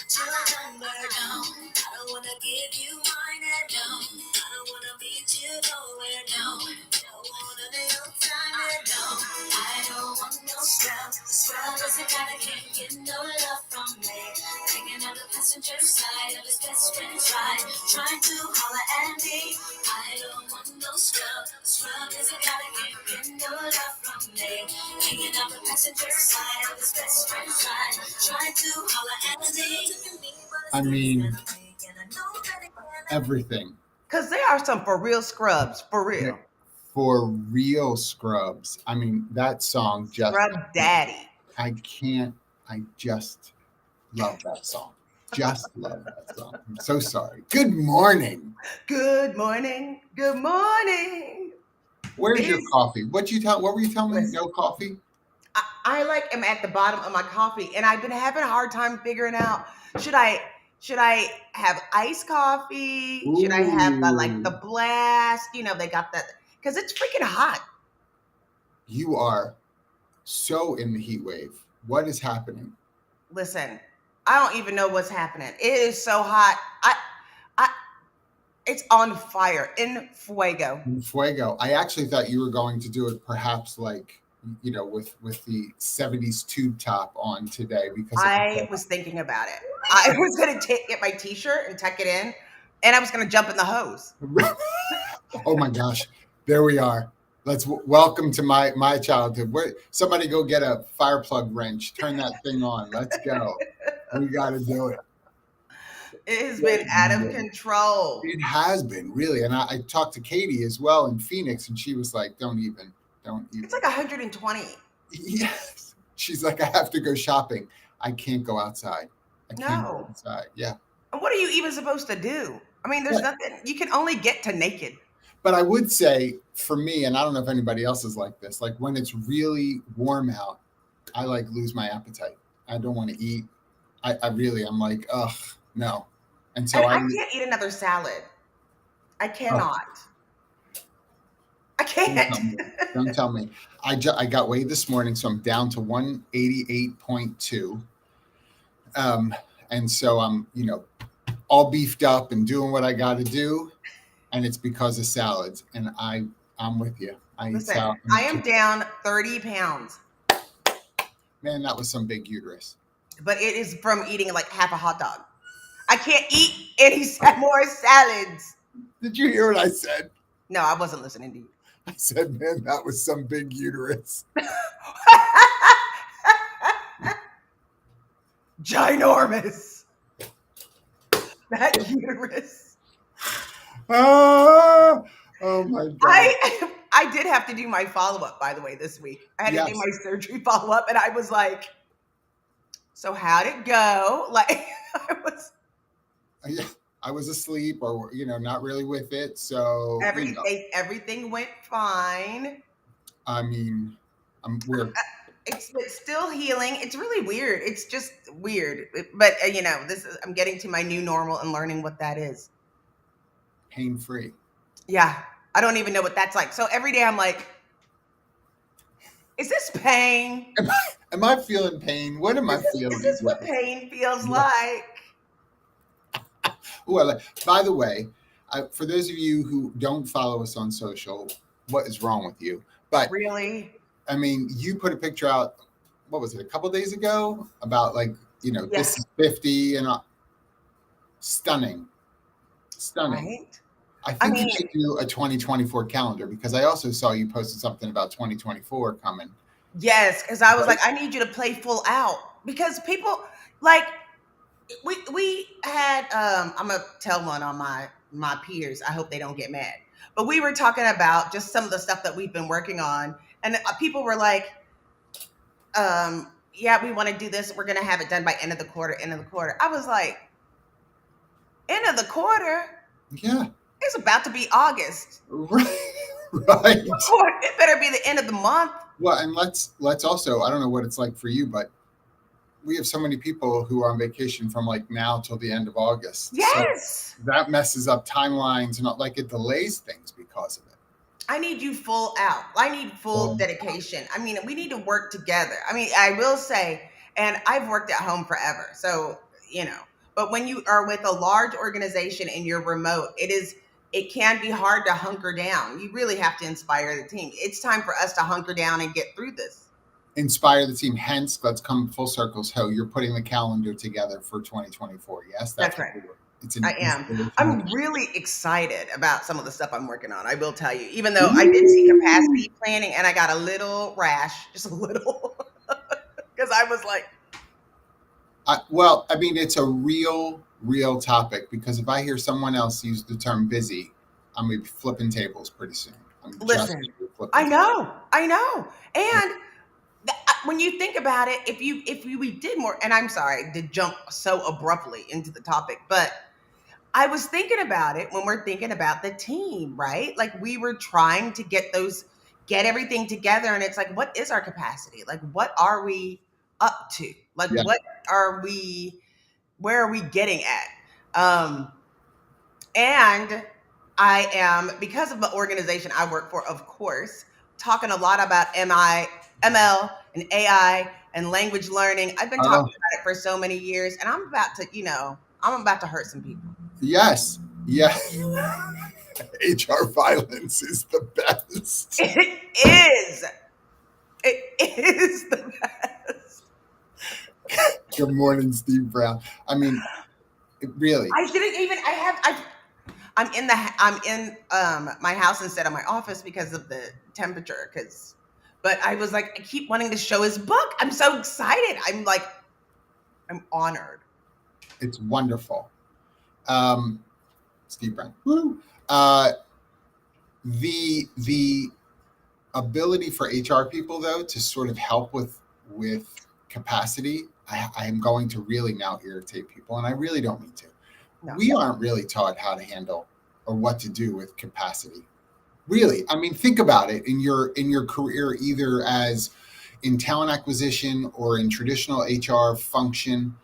Children, we're down. I don't wanna give you mine and no. I don't wanna meet you nowhere, no. Don't want none of your time and no. I don't want no scrub. Scrub is the guy that can't get no love from me. Hanging on the passenger side of his best friend's ride, trying to holler at me. I don't want no scrub. Scrub is the guy that can't get no love from me. Hanging on the passenger side of his best friend's ride, trying to holler at me. I mean, everything. Because there are some for real scrubs, for real. For real scrubs. I mean, that song just. Scrub Daddy. I just love that song. Just love that song. I'm so sorry. Good morning. Good morning. Good morning. Where's your coffee? What were you telling me? No coffee? I am at the bottom of my coffee, and I've been having a hard time figuring out, should I have iced coffee? Ooh. Should I have the blast? They got that because it's freaking hot. You are so in the heat wave. What is happening? Listen, I don't even know what's happening. It is so hot. It's on fire. En fuego. En fuego. I actually thought you were going to do it perhaps with the 70s tube top on today, because I was thinking about it. I was going to get my t-shirt and tuck it in, and I was going to jump in the hose. Oh my gosh. There we are. Let's welcome to my childhood. Somebody go get a fire plug wrench. Turn that thing on. Let's go. We got to do it. It has been out of control. It has been, really. And I talked to Katie as well in Phoenix, and she was like, don't even. It's like 120. Yes. She's like, I have to go shopping. I can't go outside. I can't go outside. Yeah. And what are you even supposed to do? I mean, there's nothing. You can only get to naked. But I would say, for me, and I don't know if anybody else is like this, like when it's really warm out, I lose my appetite. I don't want to eat. I'm like, ugh, no. And so I can't eat another salad. I cannot. I can't. Don't tell me. I got weighed this morning, so I'm down to 188.2. And so I'm, all beefed up and doing what I got to do, and it's because of salads. And I'm with you. Listen, I am down 30 pounds. Man, that was some big uterus. But it is from eating like half a hot dog. I can't eat any more salads. Did you hear what I said? No, I wasn't listening to you. I said, man, that was some big uterus. Ginormous. That uterus. Oh my God. I did have to do my follow-up, by the way, this week. I had to do my surgery follow-up, and I was like, so how'd it go? I was asleep, or not really with it. So everything went fine. I mean, it's still healing. It's really weird. It's just weird. But I'm getting to my new normal and learning what that is. Pain-free. Yeah, I don't even know what that's like. So every day I'm like, is this pain? Am I feeling pain? What am I feeling? Is this what pain feels like? Well, by the way, for those of you who don't follow us on social, what is wrong with you? But really, I mean, you put a picture out. What was it? A couple days ago about this is 50 and stunning. Right? I think you should do a 2024 calendar, because I also saw you posted something about 2024 coming. Yes, because I was like, I need you to play full out, because people we had I'm gonna tell one on my peers. I hope they don't get mad, but we were talking about just some of the stuff that we've been working on, and people were like, yeah, we want to do this. We're gonna have it done by end of the quarter. I was like, end of the quarter? Yeah. It's about to be August. Right. It better be the end of the month. Well, and let's also, I don't know what it's like for you, but we have so many people who are on vacation from now till the end of August. Yes. So that messes up timelines, and it delays things because of it. I need you full out. I need full dedication. I mean, we need to work together. I mean, I will say, and I've worked at home forever. So, But when you are with a large organization and you're remote, it can be hard to hunker down. You really have to inspire the team. It's time for us to hunker down and get through this. Inspire the team. Hence, let's come full circles. How you're putting the calendar together for 2024. Yes, That's right. It's an I am. inspiration. I'm really excited about some of the stuff I'm working on. I will tell you, even though I did see capacity planning and I got a little rash, just a little, because I was like, well, I mean, it's a real topic, because if I hear someone else use the term busy, I'm going to be flipping tables pretty soon. listen, I know. And when you think about it, if we did more, and I'm sorry to jump so abruptly into the topic, but I was thinking about it when we're thinking about the team, right? Like we were trying to get everything together, and it's like, what is our capacity? Like, what are we up to? Like, Yeah. where are we getting at? And I am, because of the organization I work for, of course, talking a lot about ML and AI and language learning. I've been talking about it for so many years, and I'm about to hurt some people. Yes. Yeah. HR violence is the best. It is the best. Good morning, Steve Brown. I mean, really. I didn't even. I'm in my house instead of my office because of the temperature. But I was like, I keep wanting to show his book. I'm so excited. I'm honored. It's wonderful. Steve Brown. Woo. The ability for HR people, though, to sort of help with capacity, I am going to really now irritate people, and I really don't mean to. No. We aren't really taught how to handle or what to do with capacity. Really, I mean, think about it in your career, either as in talent acquisition or in traditional HR function.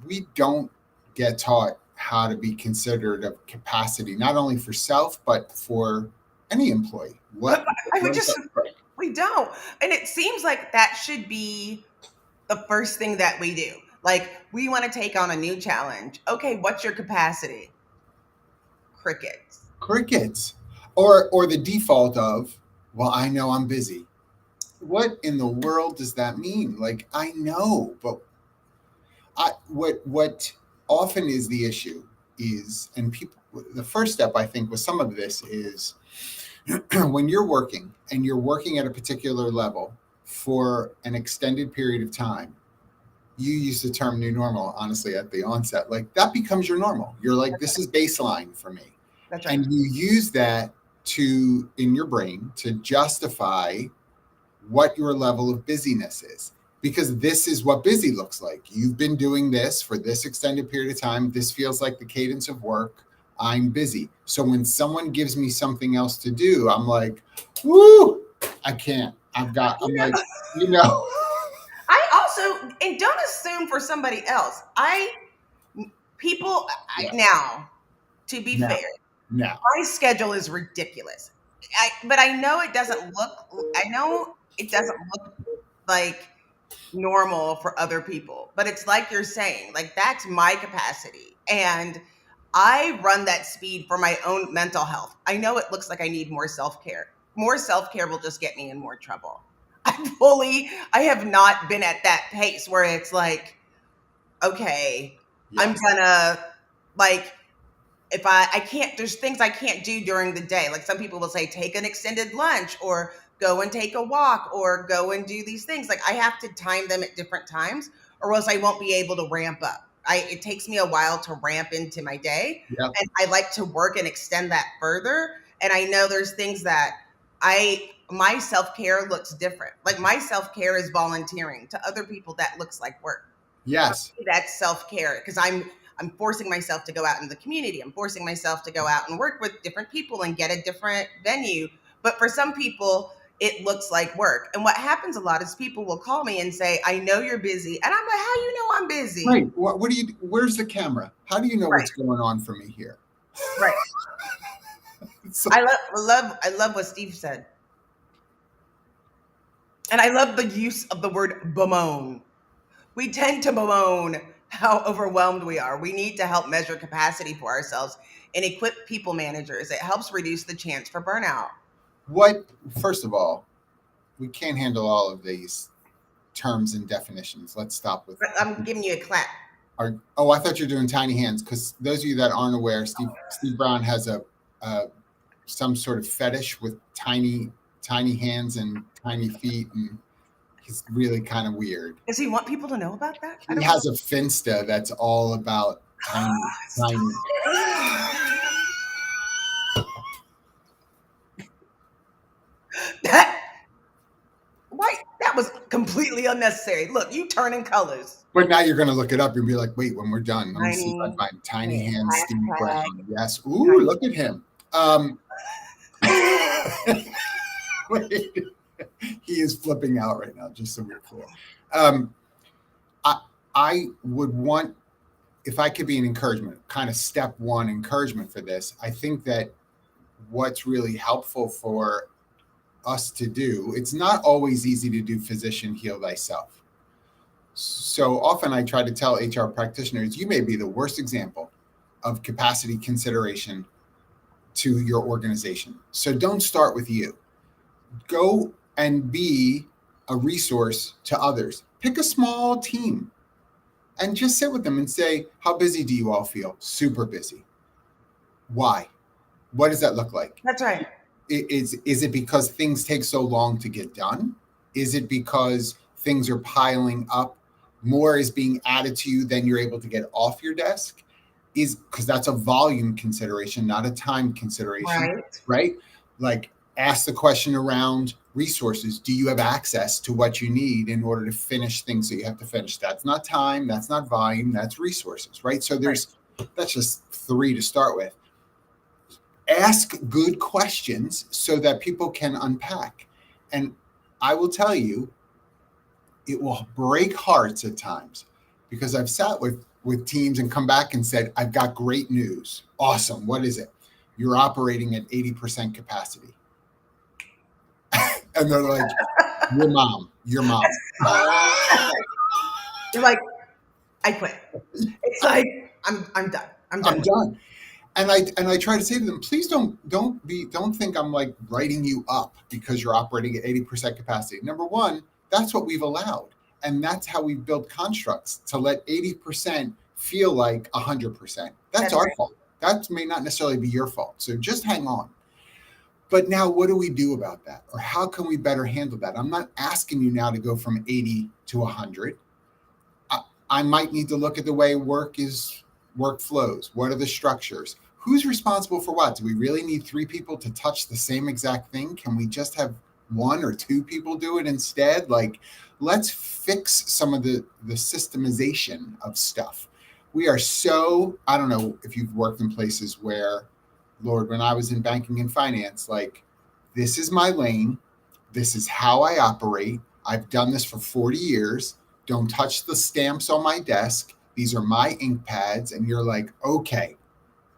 We don't get taught how to be considerate of capacity, not only for self, but for any employee. We don't. And it seems like that should be the first thing that we do. Like, we want to take on a new challenge. Okay, what's your capacity? Crickets. Or the default of, well, I know I'm busy. What in the world does that mean? Like, I know, but what often is the issue is, and people, the first step, I think, with some of this is when you're working and you're working at a particular level for an extended period of time, you use the term new normal, honestly, at the onset. Like, that becomes your normal. You're like, this is baseline for me. That's right. And you use that in your brain to justify what your level of busyness is. Because this is what busy looks like. You've been doing this for this extended period of time. This feels like the cadence of work. I'm busy. So when someone gives me something else to do, I'm like, woo, I can't. I also, and don't assume for somebody else. To be fair, my schedule is ridiculous. But I know it doesn't look like normal for other people, but it's like you're saying, like, that's my capacity. And I run that speed for my own mental health. I know it looks like I need more self-care. More self-care will just get me in more trouble. I have not been at that pace where it's like, okay, yes, I'm gonna, like, if I can't, there's things I can't do during the day. Like, some people will say, take an extended lunch or go and take a walk or go and do these things. Like, I have to time them at different times or else I won't be able to ramp up. It takes me a while to ramp into my day. Yep. And I like to work and extend that further. And I know there's things that my self-care looks different. Like, my self-care is volunteering. To other people, that looks like work. Yes. That's self-care because I'm forcing myself to go out in the community. I'm forcing myself to go out and work with different people and get a different venue. But for some people, it looks like work. And what happens a lot is people will call me and say, I know you're busy. And I'm like, how do you know I'm busy? Right. What do you, where's the camera? How do you know what's going on for me here? Right. So, I love what Steve said. And I love the use of the word bemoan. We tend to bemoan how overwhelmed we are. We need to help measure capacity for ourselves and equip people managers. It helps reduce the chance for burnout. First of all, we can't handle all of these terms and definitions. Let's stop with. I'm giving you a clap. I thought you were doing tiny hands, because those of you that aren't aware, Steve Brown has some sort of fetish with tiny hands and tiny feet, and he's really kind of weird. Does he want people to know about that? He has a Finsta that's all about tiny. That was completely unnecessary. Look, you turning colors. But now you're going to look it up and be like, wait, when we're done, let me see if I find tiny hands Steve Brown. Yes. Ooh, look at him. Wait. He is flipping out right now, just so we're clear. I would want, if I could be an encouragement, kind of step one encouragement for this, I think that what's really helpful for us to do, it's not always easy to do physician heal thyself. So often I try to tell HR practitioners, you may be the worst example of capacity consideration to your organization. So don't start with you. Go and be a resource to others. Pick a small team and just sit with them and say, how busy do you all feel? Super busy. Why? What does that look like? That's right. Is it because things take so long to get done? Is it because things are piling up? More is being added to you than you're able to get off your desk? Because that's a volume consideration, not a time consideration, right? Like, ask the question around resources. Do you have access to what you need in order to finish things that you have to finish? That's not time, that's not volume, that's resources, right? So that's just 3 to start with. Ask good questions so that people can unpack. And I will tell you, it will break hearts at times, because I've sat with teams and come back and said, I've got great news. Awesome. What is it? You're operating at 80% capacity. And they're like, your mom. You're like, I quit. It's like, I'm done. I'm done. And I try to say to them, please don't think I'm like writing you up because you're operating at 80% capacity. Number one, that's what we've allowed. And that's how we've built constructs to let 80% feel like 100%. That's our fault. That may not necessarily be your fault. So just hang on. But now what do we do about that? Or how can we better handle that? I'm not asking you now to go from 80 to 100. I might need to look at the way work flows. What are the structures? Who's responsible for what? Do we really need 3 people to touch the same exact thing? Can we just have 1 or 2 people do it instead? Like, let's fix some of the systemization of stuff. We are so, I don't know if you've worked in places where, Lord, when I was in banking and finance, like, this is my lane. This is how I operate. I've done this for 40 years. Don't touch the stamps on my desk. These are my ink pads. And you're like, okay,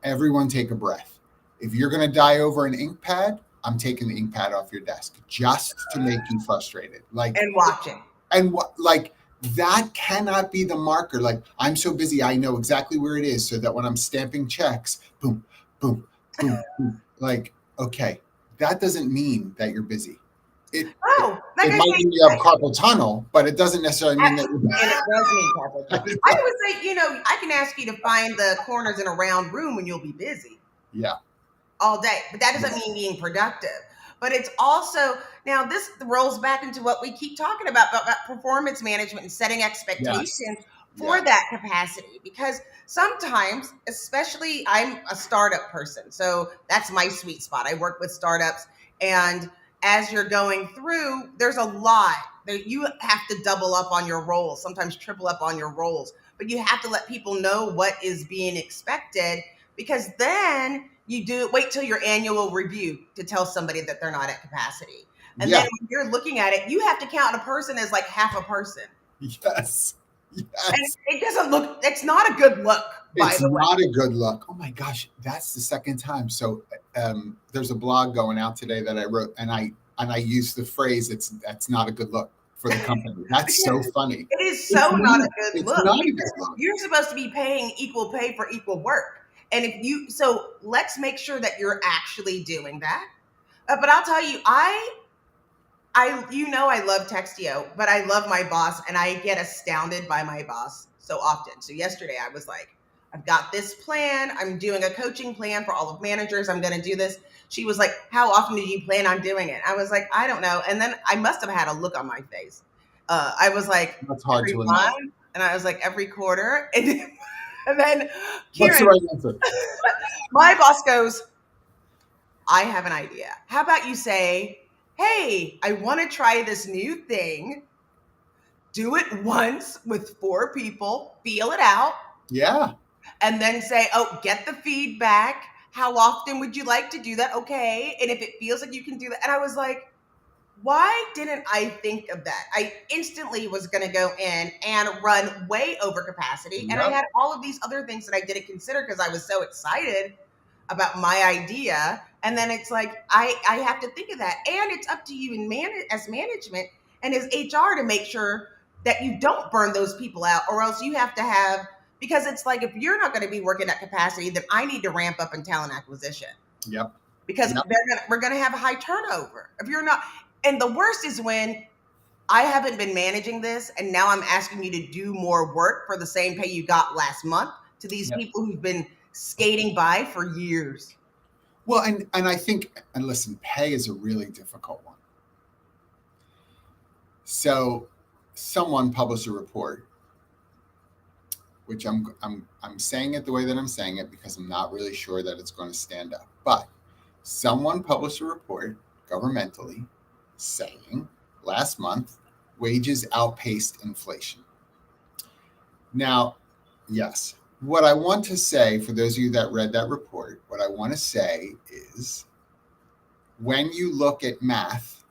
everyone take a breath. If you're going to die over an ink pad, I'm taking the ink pad off your desk just to make you frustrated. Like, and watching. And like, that cannot be the marker. Like, I'm so busy, I know exactly where it is, so that when I'm stamping checks, boom, boom, boom, boom. Like, okay, that doesn't mean that you're busy. It might mean you have carpal tunnel, but it doesn't necessarily mean that you're busy. And it does mean carpal tunnel. I would say, I can ask you to find the corners in a round room when you'll be busy. Yeah. All day. But that doesn't mean being productive. But it's also, now this rolls back into what we keep talking about performance management and setting expectations for that capacity. Because sometimes, especially, I'm a startup person. So that's my sweet spot. I work with startups, and as you're going through, there's a lot that you have to double up on your roles, sometimes triple up on your roles, but you have to let people know what is being expected, because then you wait till your annual review to tell somebody that they're not at capacity. And then when you're looking at it, you have to count a person as like half a person. Yes. And it doesn't look, it's not a good look. It's not a good look. Oh my gosh, that's the second time. So there's a blog going out today that I wrote, and I use the phrase, that's not a good look for the company. That's so funny. It is so not a good look. Not a good look. You're supposed to be paying equal pay for equal work. And so let's make sure that you're actually doing that. But I'll tell you, I love Textio, but I love my boss, and I get astounded by my boss so often. So yesterday I was like, I've got this plan. I'm doing a coaching plan for all of managers. I'm going to do this. She was like, how often do you plan on doing it? I was like, I don't know. And then I must have had a look on my face. I was like, that's hard to imagine. And I was like, every quarter. And then Kieran, what's the right answer? My boss goes, I have an idea. How about you say, hey, I want to try this new thing. Do it once with 4 people, feel it out. Yeah. And then say, oh, get the feedback. How often would you like to do that? Okay. And if it feels like you can do that. And I was like, why didn't I think of that? I instantly was going to go in and run way over capacity. Yep. And I had all of these other things that I didn't consider because I was so excited about my idea. And then it's like, I have to think of that. And it's up to you as management and as HR to make sure that you don't burn those people out, or else you have to have, because it's like, if you're not going to be working at capacity, then I need to ramp up in talent acquisition. Yep. Because we're going to have a high turnover. If you're not, and the worst is when I haven't been managing this and now I'm asking you to do more work for the same pay you got last month to these people who've been skating by for years. Well, and I think, and listen, pay is a really difficult one. So someone published a report, which I'm saying it the way that I'm saying it because I'm not really sure that it's going to stand up. But someone published a report governmentally saying last month wages outpaced inflation. Now, yes, what I want to say for those of you that read that report, what I want to say is when you look at math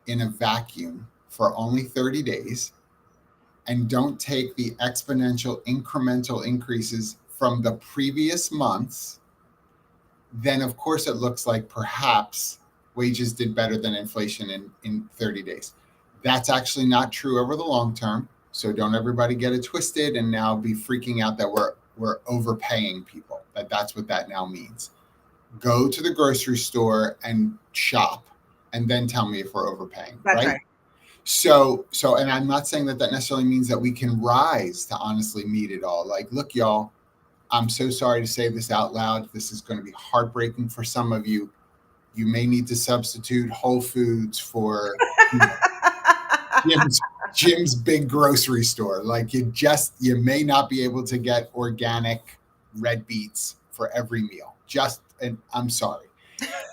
in a vacuum for only 30 days and don't take the exponential incremental increases from the previous months, then of course it looks like perhaps wages did better than inflation in 30 days. That's actually not true over the long term. So don't everybody get it twisted and now be freaking out that we're overpaying people. That's what that now means. Go to the grocery store and shop and then tell me if we're overpaying. That's right. So, and I'm not saying that necessarily means that we can rise to honestly meet it all. Like, look, y'all, I'm so sorry to say this out loud. This is going to be heartbreaking for some of you. You may need to substitute Whole Foods for Jim's big grocery store. Like you may not be able to get organic red beets for every meal. And I'm sorry.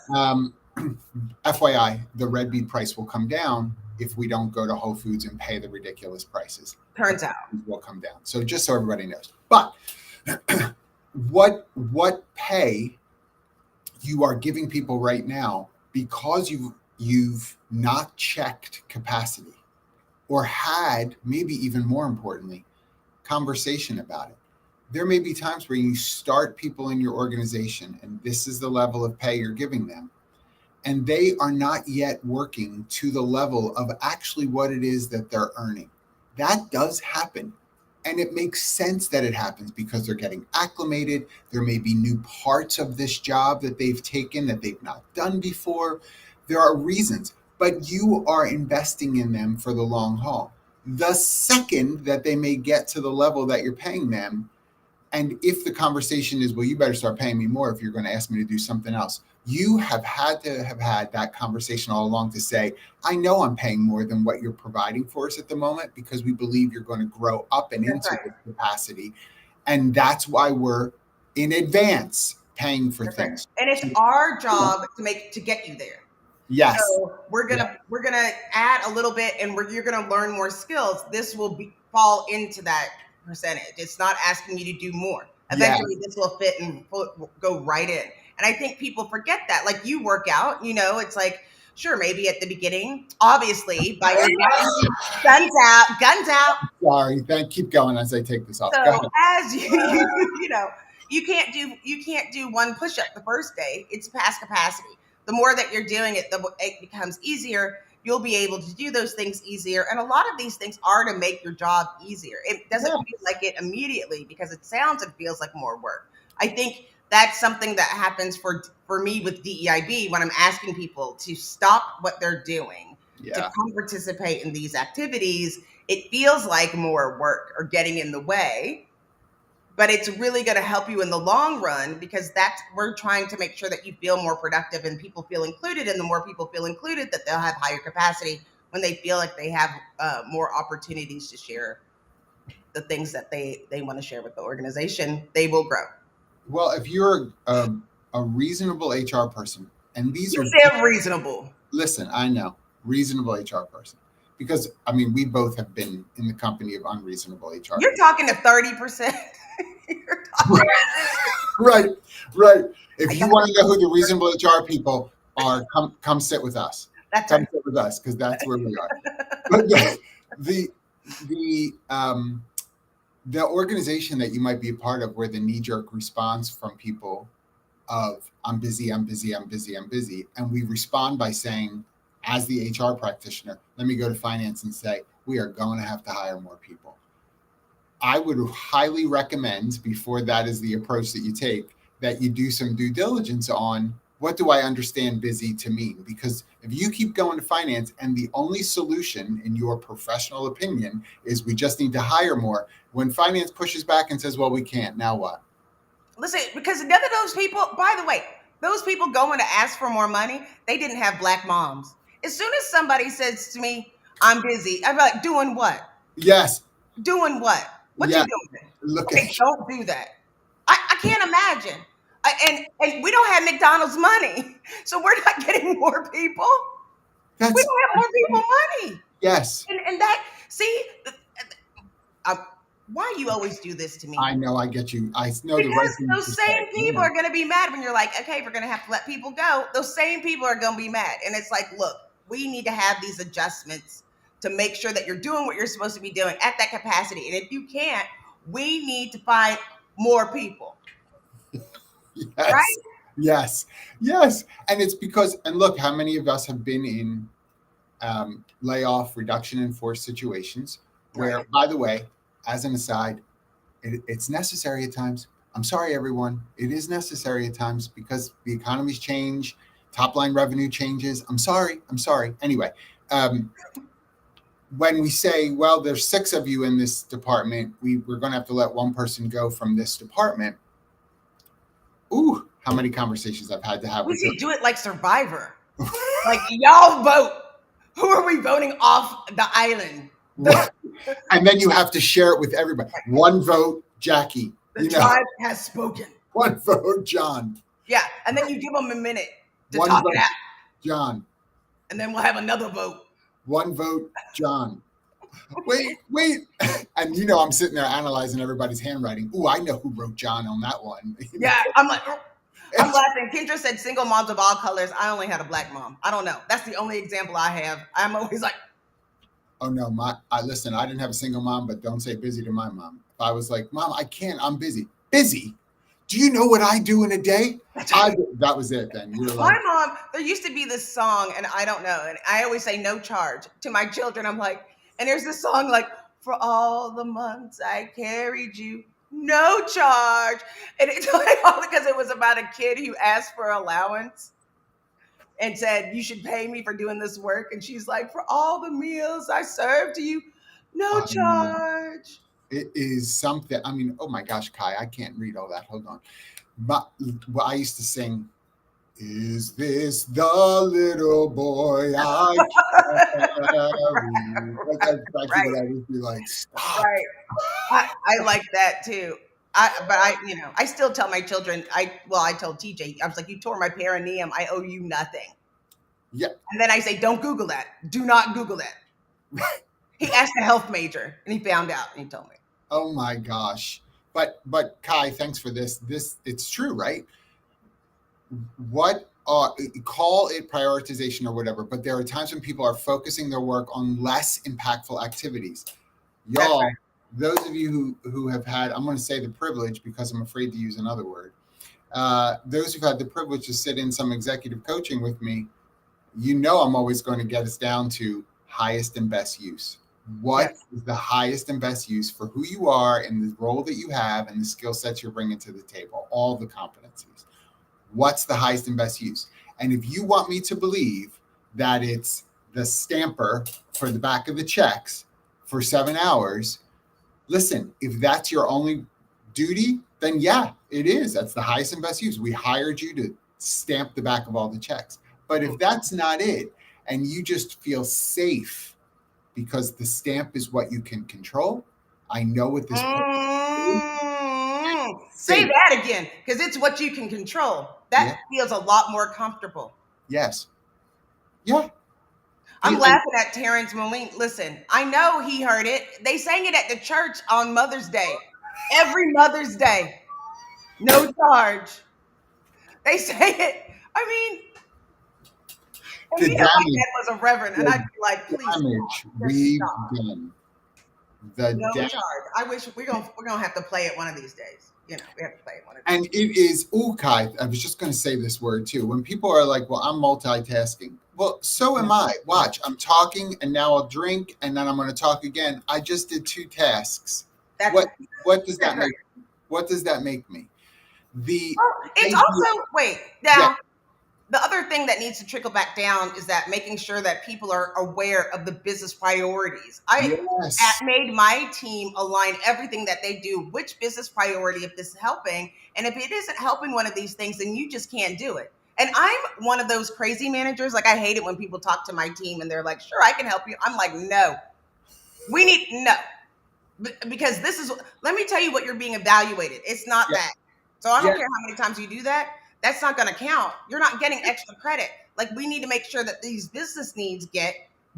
FYI, the red beet price will come down if we don't go to Whole Foods and pay the ridiculous prices. Turns out will come down. So just so everybody knows. But what pay you are giving people right now because you've not checked capacity or had, maybe even more importantly, conversation about it. There may be times where you start people in your organization and this is the level of pay you're giving them, and they are not yet working to the level of actually what it is that they're earning. That does happen. And it makes sense that it happens because they're getting acclimated. There may be new parts of this job that they've taken that they've not done before. There are reasons, but you are investing in them for the long haul. The second that they may get to the level that you're paying them, and if the conversation is, well, you better start paying me more if you're going to ask me to do something else, you have had to have had that conversation all along to say, I know I'm paying more than what you're providing for us at the moment because we believe you're going to grow up and into this capacity. And that's why we're in advance paying for things. And it's our job to get you there. Yes. So we're gonna add a little bit, and you're gonna learn more skills. This will fall into that percentage. It's not asking you to do more. Eventually, this will fit and go right in. And I think people forget that. Like you work out, it's like, sure, maybe at the beginning, obviously, by your guns out. Sorry, keep going as I take this off. So as you can't do one push-up the first day. It's past capacity. The more that you're doing it, it becomes easier. you'll be able to do those things easier. And a lot of these things are to make your job easier. It doesn't feel like it immediately because it sounds and feels like more work. I think that's something that happens for me with DEIB when I'm asking people to stop what they're doing to come participate in these activities. It feels like more work or getting in the way, but it's really going to help you in the long run because we're trying to make sure that you feel more productive and people feel included. And the more people feel included, that they'll have higher capacity when they feel like they have more opportunities to share the things that they want to share with the organization, they will grow. Well, if you're a reasonable HR person, and these you say reasonable. Listen, I know, reasonable HR person. Because, I mean, we both have been in the company of unreasonable HR. You're talking to 30%. Right. If you want to know who the reasonable HR people are, come sit with us. Come sit with us because that's where we are. But the organization that you might be a part of where the knee-jerk response from people of I'm busy, and we respond by saying, as the HR practitioner, let me go to finance and say, we are going to have to hire more people. I would highly recommend, before that is the approach that you take, that you do some due diligence on what do I understand busy to mean? Because if you keep going to finance and the only solution, in your professional opinion, is we just need to hire more, when finance pushes back and says, well, we can't, now what? Listen, because none of those people, by the way, those people going to ask for more money, they didn't have Black moms. As soon as somebody says to me, I'm busy, I'm like, doing what? Yes. Doing what? What you doing? Don't do that. I can't imagine. And we don't have McDonald's money, so we're not getting more people. We don't have more people money. Yes. And that, see, why you always do this to me? I know, I get you. I know because those same people are going to be mad when you're like, okay, we're going to have to let people go. Those same people are going to be mad. And it's like, look, we need to have these adjustments to make sure that you're doing what you're supposed to be doing at that capacity. And if you can't, we need to find more people. Yes. Right? Yes. And it's because, and look, how many of us have been in layoff, reduction in force situations where, by the way, as an aside, it's necessary at times. I'm sorry, everyone. It is necessary at times because the economies change, top line revenue changes. I'm sorry. Anyway, when we say, well, there's 6 of you in this department, we're going to have to let one person go from this department. Ooh, how many conversations I've had to have. We should do it like Survivor. Like, y'all vote. Who are we voting off the island? And then you have to share it with everybody. One vote, Jackie. The tribe has spoken. One vote, John. Yeah, and then you give them a minute to talk it out. John. And then we'll have another vote. One vote, John. Wait. And I'm sitting there analyzing everybody's handwriting. Ooh, I know who wrote John on that one. Yeah, I'm laughing. Kendra said single moms of all colors. I only had a Black mom. I don't know. That's the only example I have. I'm always like, oh no, listen, I didn't have a single mom, but don't say busy to my mom. If I was like, Mom, I can't, I'm busy. Busy? Do you know what I do in a day? That was it then. My mom, there used to be this song, and I don't know, and I always say no charge to my children. I'm like, and there's this song like, for all the months I carried you, no charge. And it's like, all because it was about a kid who asked for allowance and said, you should pay me for doing this work. And she's like, for all the meals I served to you, no charge. It is something. I mean, oh my gosh, Kai, I can't read all that. Hold on. But I used to sing, is this the little boy I carry? That's exactly what I would be like, stop. Right. I like that too. I still tell my children, I told TJ, I was like, you tore my perineum. I owe you nothing. Yeah. And then I say, don't Google that. Do not Google that. He asked a health major and he found out and he told me. Oh my gosh. But Kai, thanks for this. It's true, right? What call it prioritization or whatever, but there are times when people are focusing their work on less impactful activities. Y'all, right. Those of you who have had, I'm going to say the privilege because I'm afraid to use another word. Those who've had the privilege to sit in some executive coaching with me, I'm always going to get us down to highest and best use. What is the highest and best use for who you are and the role that you have and the skill sets you're bringing to the table, all the competencies? What's the highest and best use? And if you want me to believe that it's the stamper for the back of the checks for 7 hours, listen, if that's your only duty, then yeah, it is. That's the highest and best use. We hired you to stamp the back of all the checks. But if that's not it, and you just feel safe because the stamp is what you can control, I know what this say that again, because it's what you can control. That feels a lot more comfortable. Yes. Yeah. I'm laughing at Terrence Moline. Listen, I know he heard it. They sang it at the church on Mother's Day. Every Mother's Day. No charge. They say it. I mean, and my dad was a reverend, and I'd be like, please. Damage we've done. No charge. I wish we're gonna have to play it one of these days. We have to play it one of these days. And it is Kai. I was just gonna say this word too. When people are like, well, I'm multitasking. Well, so am I. Watch, I'm talking and now I'll drink and then I'm gonna talk again. I just did 2 tasks. What does that make? What does that make me? It's also now. The other thing that needs to trickle back down is that making sure that people are aware of the business priorities. I made my team align everything that they do, which business priority, if this is helping. And if it isn't helping one of these things, then you just can't do it. And I'm one of those crazy managers. Like, I hate it when people talk to my team and they're like, sure, I can help you. I'm like, no, because let me tell you what you're being evaluated. It's not that. So I don't care how many times you do that. That's not going to count. You're not getting extra credit. Like, we need to make sure that these business needs get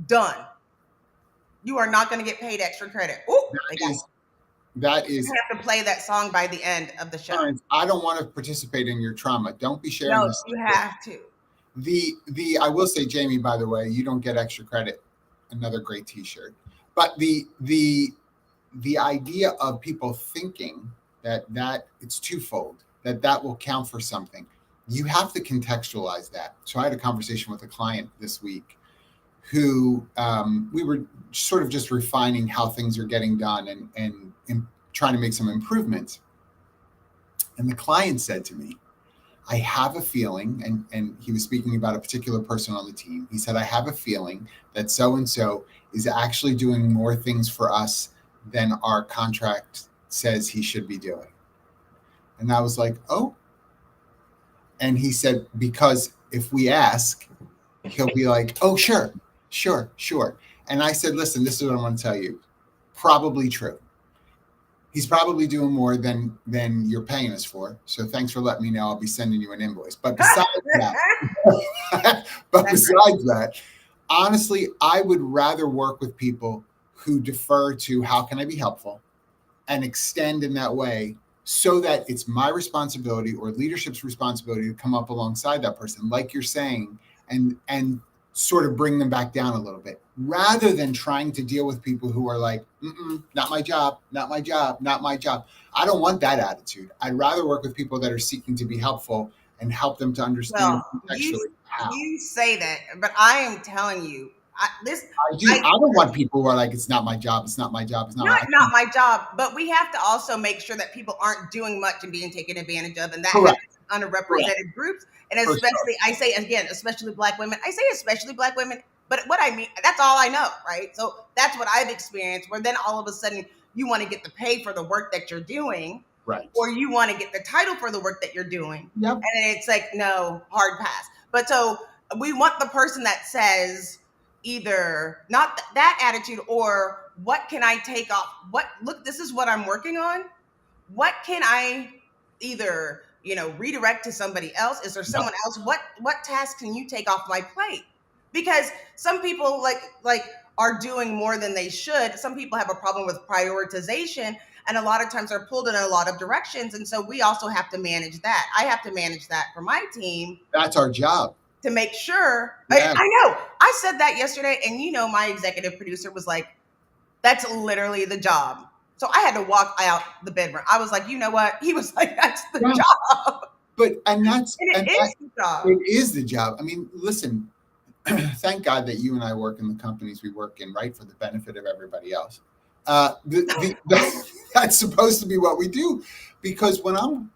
done. You are not going to get paid extra credit. That is. You have to play that song by the end of the show. I don't want to participate in your trauma. Don't be sharing this. You have to. I will say, Jamie, by the way, you don't get extra credit. Another great T-shirt. But the idea of people thinking that it's twofold, that will count for something. You have to contextualize that. So I had a conversation with a client this week who we were sort of just refining how things are getting done and trying to make some improvements. And the client said to me, I have a feeling, and he was speaking about a particular person on the team. He said, I have a feeling that so-and-so is actually doing more things for us than our contract says he should be doing. And I was like, oh. And he said, because if we ask, he'll be like, oh, sure. And I said, listen, this is what I want to tell you. Probably true. He's probably doing more than you're paying us for. So thanks for letting me know. I'll be sending you an invoice. But besides that, honestly, I would rather work with people who defer to how can I be helpful and extend in that way, so that it's my responsibility or leadership's responsibility to come up alongside that person, like you're saying, and sort of bring them back down a little bit, rather than trying to deal with people who are like, not my job. I don't want that attitude. I'd rather work with people that are seeking to be helpful and help them to understand contextually how. You say that, but I am telling you, I don't want people who are like, it's not my job. It's not my job. It's not my job. But we have to also make sure that people aren't doing much and being taken advantage of. And that happens in underrepresented groups. And especially, I say again, especially Black women. I say especially Black women. But what I mean, that's all I know, right? So that's what I've experienced, where then all of a sudden you want to get the pay for the work that you're doing. Right. Or you want to get the title for the work that you're doing. Yep. And it's like, no, hard pass. But so we want the person that says, either not that attitude, or what can I take off? Look, this is what I'm working on. What can I either, redirect to somebody else? Is there someone else? What task can you take off my plate? Because some people like are doing more than they should. Some people have a problem with prioritization, and a lot of times they're pulled in a lot of directions. And so we also have to manage that. I have to manage that for my team. That's our job. To make sure. Yeah. I know. I said that yesterday, and my executive producer was like, that's literally the job. So I had to walk out the bedroom. I was like, you know what? He was like, that's the job. But it is the job. It is the job. I mean, listen, thank God that you and I work in the companies we work in, right, for the benefit of everybody else. That's supposed to be what we do, because when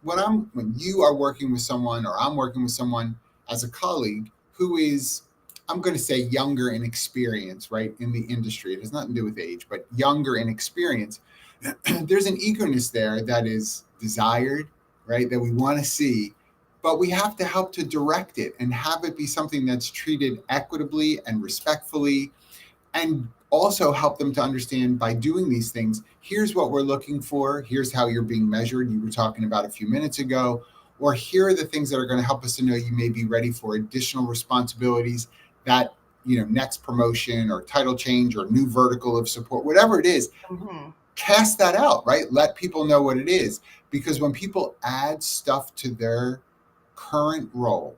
you are working with someone, or I'm working with someone as a colleague who is, I'm going to say, younger in experience, right, in the industry. It has nothing to do with age, but younger in experience. There's an eagerness there that is desired, right, that we want to see, but we have to help to direct it and have it be something that's treated equitably and respectfully, and also help them to understand, by doing these things, here's what we're looking for, here's how you're being measured, you were talking about a few minutes ago, or here are the things that are going to help us to know you may be ready for additional responsibilities, that, next promotion or title change or new vertical of support, whatever it is. Mm-hmm. Cast that out, right? Let people know what it is. Because when people add stuff to their current role,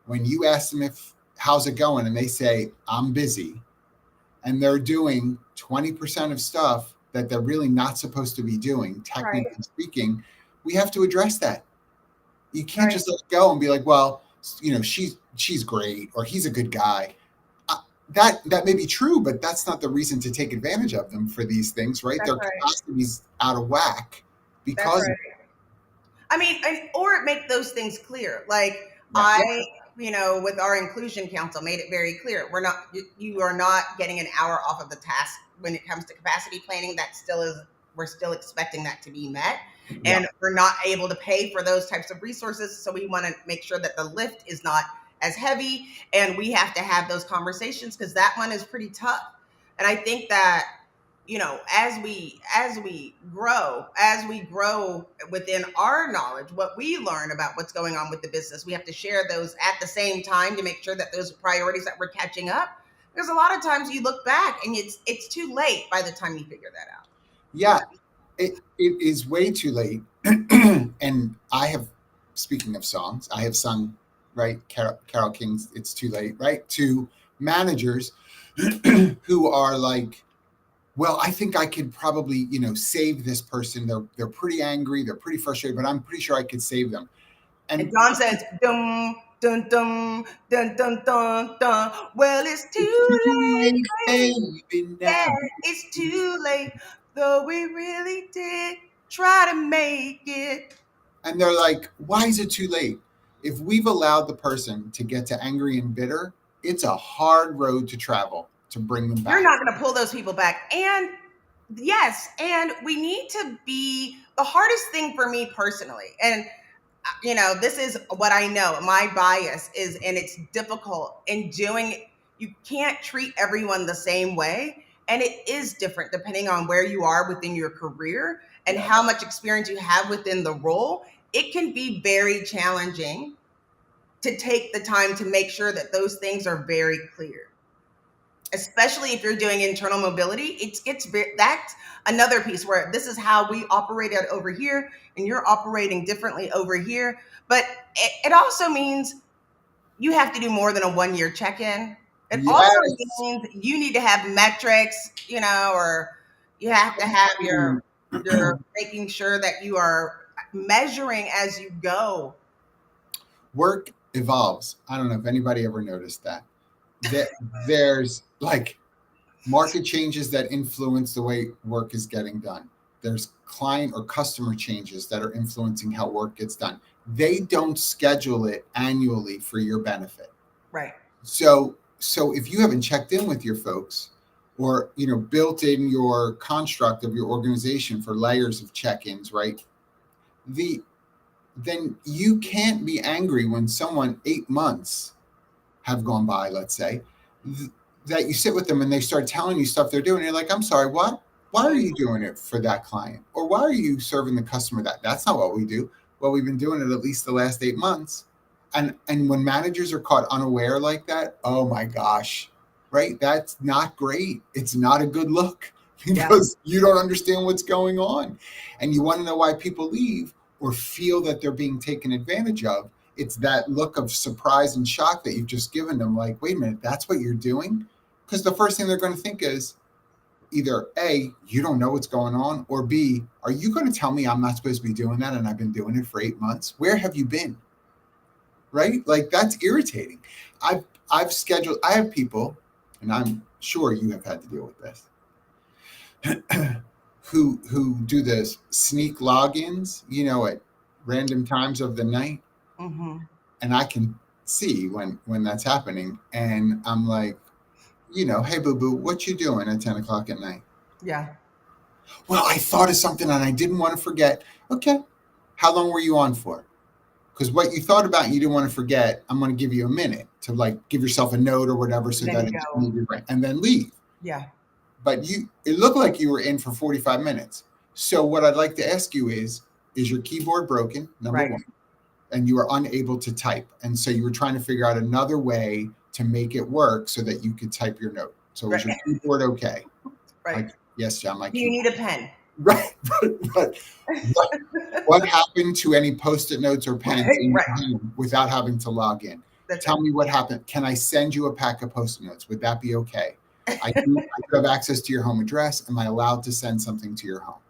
when you ask them how's it going, and they say, I'm busy, and they're doing 20% of stuff that they're really not supposed to be doing, technically speaking, we have to address that. You can't just let it go and be like, well, she's great, or he's a good guy. That may be true, but that's not the reason to take advantage of them for these things, right? Their capacity's out of whack because. I mean, or make those things clear. Like with our inclusion council, made it very clear. You are not getting an hour off of the task when it comes to capacity planning. We're still expecting that to be met. Yeah. And we're not able to pay for those types of resources. So we want to make sure that the lift is not as heavy, and we have to have those conversations, because that one is pretty tough. And I think that, as we grow within our knowledge, what we learn about what's going on with the business, we have to share those at the same time to make sure that those priorities that we're catching up. Because a lot of times you look back and it's too late by the time you figure that out. Yeah, it is way too late. And speaking of songs, I have sung, right, Carole King's "It's Too Late," right, to managers who are like, well, I think I could probably, save this person. They're pretty angry, they're pretty frustrated, but I'm pretty sure I could save them. And Don says, dum, dun, dum, dun, dun, dun, dun. Well, it's too late, baby. Yeah, it's too late, though we really did try to make it. And they're like, why is it too late? If we've allowed the person to get to angry and bitter, it's a hard road to travel to bring them back. You're not going to pull those people back. And yes, and we need to be, the hardest thing for me personally, and this is what I know, my bias is, and it's difficult in doing, you can't treat everyone the same way. And it is different depending on where you are within your career and how much experience you have within the role. It can be very challenging to take the time to make sure that those things are very clear. Especially if you're doing internal mobility, that's another piece where this is how we operate it over here, and you're operating differently over here. But it also means you have to do more than a 1-year check-in. It also means you need to have metrics, or you have to have your making sure that you are measuring as you go. Work evolves. I don't know if anybody ever noticed that. There's like market changes that influence the way work is getting done. There's client or customer changes that are influencing how work gets done. They don't schedule it annually for your benefit. Right. So if you haven't checked in with your folks, or built in your construct of your organization for layers of check-ins, right? Then you can't be angry when 8 months have gone by, let's say, that you sit with them and they start telling you stuff they're doing. And you're like, I'm sorry, what? Why are you doing it for that client? Or why are you serving the customer that? That's not what we do. Well, we've been doing it at least the last 8 months. And when managers are caught unaware like that, oh my gosh, right? That's not great. It's not a good look, because you don't understand what's going on. And you want to know why people leave or feel that they're being taken advantage of. It's that look of surprise and shock that you've just given them, like, wait a minute, that's what you're doing? Because the first thing they're going to think is either A, you don't know what's going on, or B, are you going to tell me I'm not supposed to be doing that and I've been doing it for 8 months? Where have you been? right? Like that's irritating. I've scheduled, I have people, and I'm sure you have had to deal with this, who do the sneak logins, at random times of the night. Mm-hmm. And I can see when that's happening. And I'm like, hey, boo boo, what you doing at 10 o'clock at night? Yeah. Well, I thought of something and I didn't want to forget. Okay. How long were you on for? Because what you thought about and you didn't want to forget, I'm going to give you a minute to like give yourself a note or whatever so that it's right, and then leave. Yeah. But it looked like you were in for 45 minutes. So what I'd like to ask you is your keyboard broken? Number one. And you were unable to type. And so you were trying to figure out another way to make it work so that you could type your note. So is your keyboard okay? Right. Like, yes, John, my Do you need a pen? Right. But what happened to any Post-it notes or pens in your hand without having to log in? Tell me what happened. Can I send you a pack of Post-it notes? Would that be okay? I do have access to your home address. Am I allowed to send something to your home?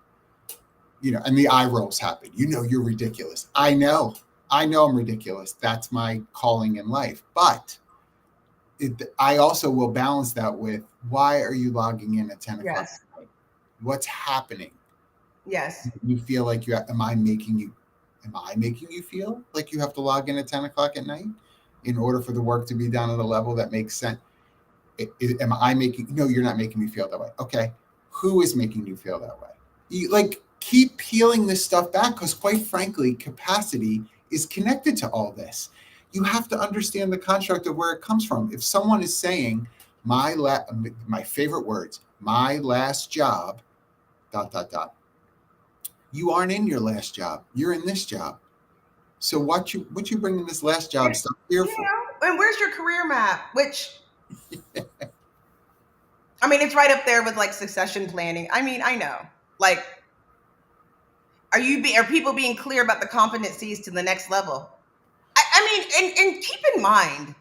And the eye rolls happen. You're ridiculous. I know I'm ridiculous. That's my calling in life. But I also will balance that with, why are you logging in at 10 o'clock? Yes. What's happening? Yes. You feel like am I making you feel like you have to log in at 10 o'clock at night in order for the work to be done at a level that makes sense? No, you're not making me feel that way. Okay. Who is making you feel that way? Keep peeling this stuff back, because quite frankly, capacity is connected to all this. You have to understand the construct of where it comes from. If someone is saying my favorite words, my last job, ... You aren't in your last job. You're in this job. So what you bringing this last job stuff here for? And where's your career map? Which, I mean, it's right up there with like succession planning. I mean, I know. Like, are people being clear about the competencies to the next level? I mean, and keep in mind,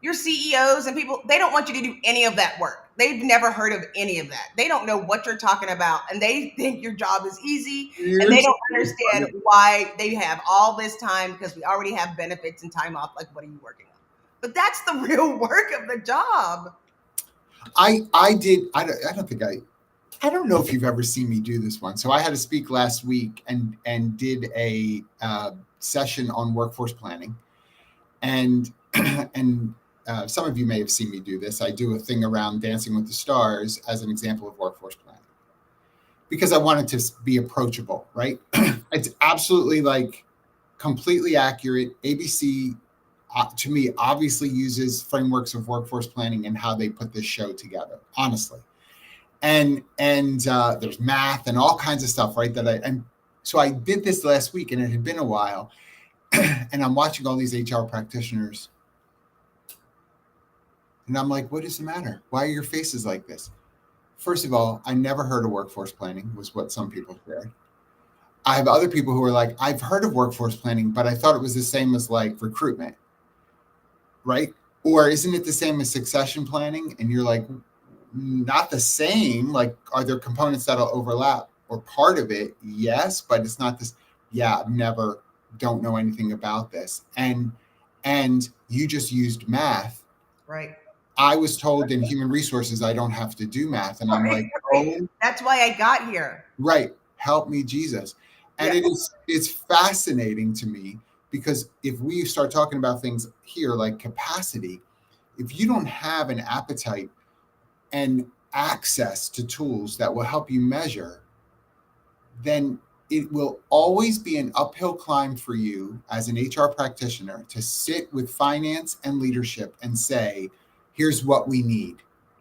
your CEOs and people, they don't want you to do any of that work. They've never heard of any of that. They don't know what you're talking about, and they think your job is easy, and they don't understand why they have all this time, because we already have benefits and time off. Like, what are you working on? But that's the real work of the job. I don't know if you've ever seen me do this one. So I had to speak last week and did a session on workforce planning, and some of you may have seen me do this. I do a thing around Dancing with the Stars as an example of workforce planning, because I wanted to be approachable, right? It's absolutely like completely accurate. ABC, to me, obviously uses frameworks of workforce planning and how they put this show together, honestly. And there's math and all kinds of stuff, right? So I did this last week, and it had been a while, and I'm watching all these HR practitioners, and I'm like, what is the matter? Why are your faces like this? First of all, I never heard of workforce planning, was what some people shared. I have other people who are like, I've heard of workforce planning, but I thought it was the same as like recruitment, right? Or isn't it the same as succession planning? And you're like, not the same. Like, are there components that'll overlap? Or part of it, yes, but it's not this. Yeah, don't know anything about this. And you just used math. Right. I was told in human resources I don't have to do math. And I'm like, oh. That's why I got here. Right. Help me, Jesus. And it's fascinating to me, because if we start talking about things here like capacity, if you don't have an appetite and access to tools that will help you measure, then it will always be an uphill climb for you as an HR practitioner to sit with finance and leadership and say, here's what we need.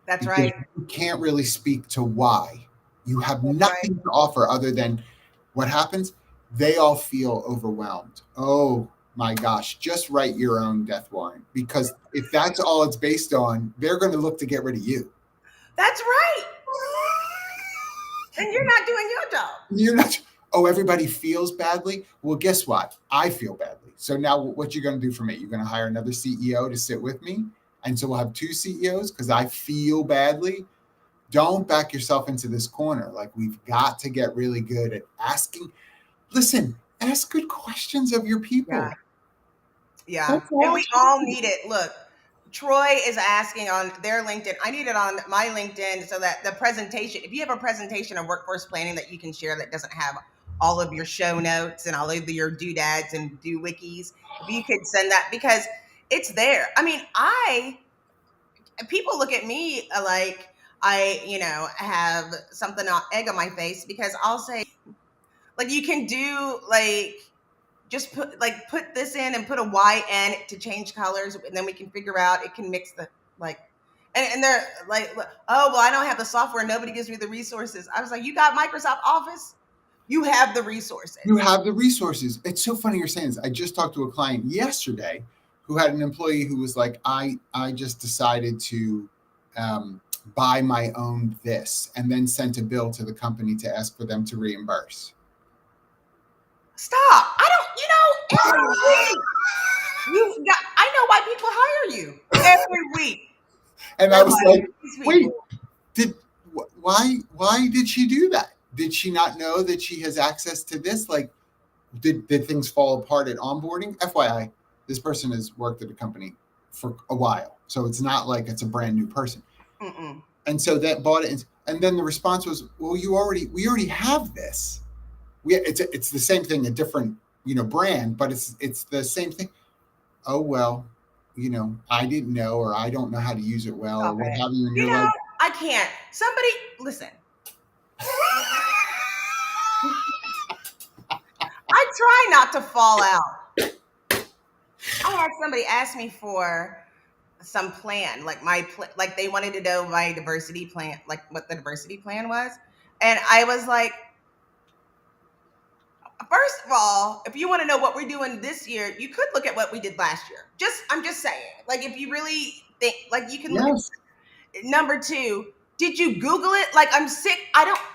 That's because right. You can't really speak to why. You have nothing to offer other than what happens. They all feel overwhelmed. Oh my gosh, just write your own death warrant, because if that's all it's based on, they're going to look to get rid of you. That's right. And you're not doing your job. You're not. Oh, everybody feels badly. Well, guess what? I feel badly. So now what you're going to do for me? You're going to hire another CEO to sit with me. And so we'll have two CEOs because I feel badly. Don't back yourself into this corner. Like, we've got to get really good at asking. Listen, ask good questions of your people. Yeah. Yeah. And we all need it. Look, Troy is asking on their LinkedIn. I need it on my LinkedIn so that the presentation, if you have a presentation on workforce planning that you can share that doesn't have all of your show notes and all of your doodads and do wikis, if you could send that, because it's there. I mean, people look at me like I have something on egg on my face, because I'll say, like, you can do like, just put this in and put a YN to change colors, and then we can figure out, it can mix the, like, and they're like, oh, well, I don't have the software, nobody gives me the resources. I was like, you got Microsoft Office, you have the resources. You have the resources. It's so funny you're saying this. I just talked to a client yesterday who had an employee who was like, I just decided to buy my own this, and then sent a bill to the company to ask for them to reimburse. Stop. I don't, every week. I know why people hire you every week. And I was like, wait, why did she do that? Did she not know that she has access to this? Like, did things fall apart at onboarding? FYI, this person has worked at a company for a while, so it's not like it's a brand new person. Mm-mm. And so that bought it, and then the response was, well, we already have this. It's the same thing, a different brand, but it's the same thing. Oh, well, I didn't know, or I don't know how to use it well, or what have you. And you're like, I can't. Somebody, listen. I try not to fall out. I had somebody ask me for some plan, like like they wanted to know my diversity plan, like what the diversity plan was. And I was like, first of all, if you want to know what we're doing this year, you could look at what we did last year. I'm just saying, like, if you really think, like, you can look at. Number two, did you Google it? Like, I'm sick.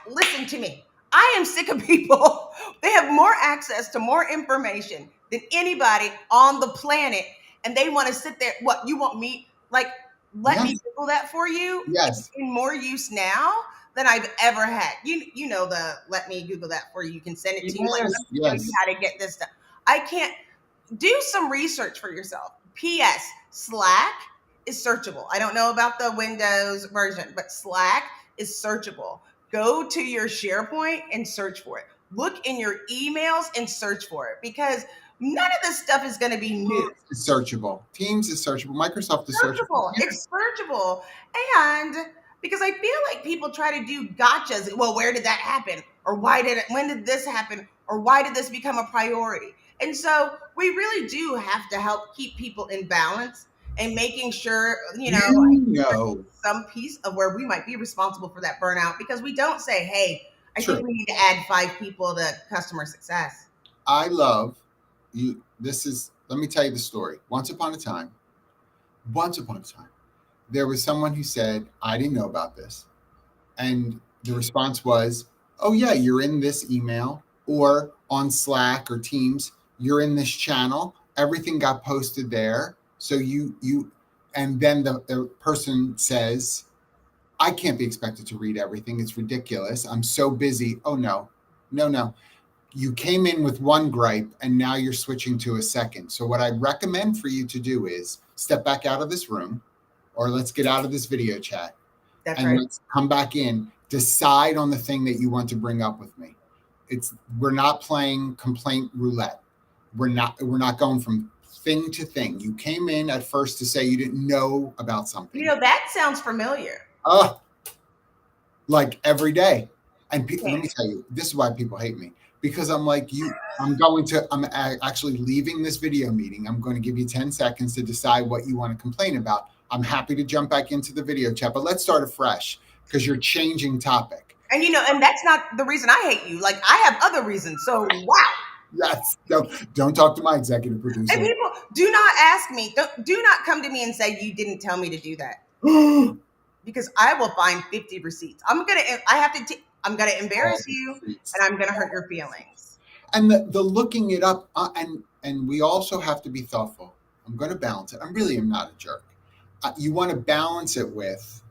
Listen to me. I am sick of people. They have more access to more information than anybody on the planet. And they want to sit there. What, you want me? Like, let me Google that for you? Yes. It's in more use now than I've ever had. You know the let me Google that for you. You can send it to you. Like, let me show you how to get this done. I can't. Do some research for yourself. P.S. Slack is searchable. I don't know about the Windows version, but Slack is searchable. Go to your SharePoint and search for it. Look in your emails and search for it, because none of this stuff is going to be new. It's searchable. Teams is searchable. Microsoft is searchable. It's searchable. And because I feel like people try to do gotchas. Well, where did that happen? Or when did this happen? Or why did this become a priority? And so we really do have to help keep people in balance, and making sure, some piece of where we might be responsible for that burnout, because we don't say, hey, I think we need to add 5 people to customer success. I love you. Let me tell you the story. Once upon a time, there was someone who said, I didn't know about this. And the response was, oh yeah, you're in this email, or on Slack or Teams, you're in this channel. Everything got posted there. So and then the person says, I can't be expected to read everything. It's ridiculous. I'm so busy. Oh, no. You came in with one gripe, and now you're switching to a second. So what I recommend for you to do is step back out of this room, or let's get out of this video chat. Let's come back in, decide on the thing that you want to bring up with me. We're not playing complaint roulette. We're not going from thing to thing. You came in at first to say you didn't know about something. That sounds familiar. Like every day. And let me tell you, this is why people hate me, because I'm like, I'm actually leaving this video meeting. I'm going to give you 10 seconds to decide what you want to complain about. I'm happy to jump back into the video chat, but let's start afresh, because you're changing topic. And and that's not the reason I hate you. Like, I have other reasons. So, wow. Yes. Don't talk to my executive producer. And people, do not ask me. Do not come to me and say you didn't tell me to do that. Because I will find 50 receipts. I'm gonna embarrass you, and I'm gonna hurt your feelings. And the looking it up, and we also have to be thoughtful. I'm going to balance it. I really am not a jerk. You want to balance it with,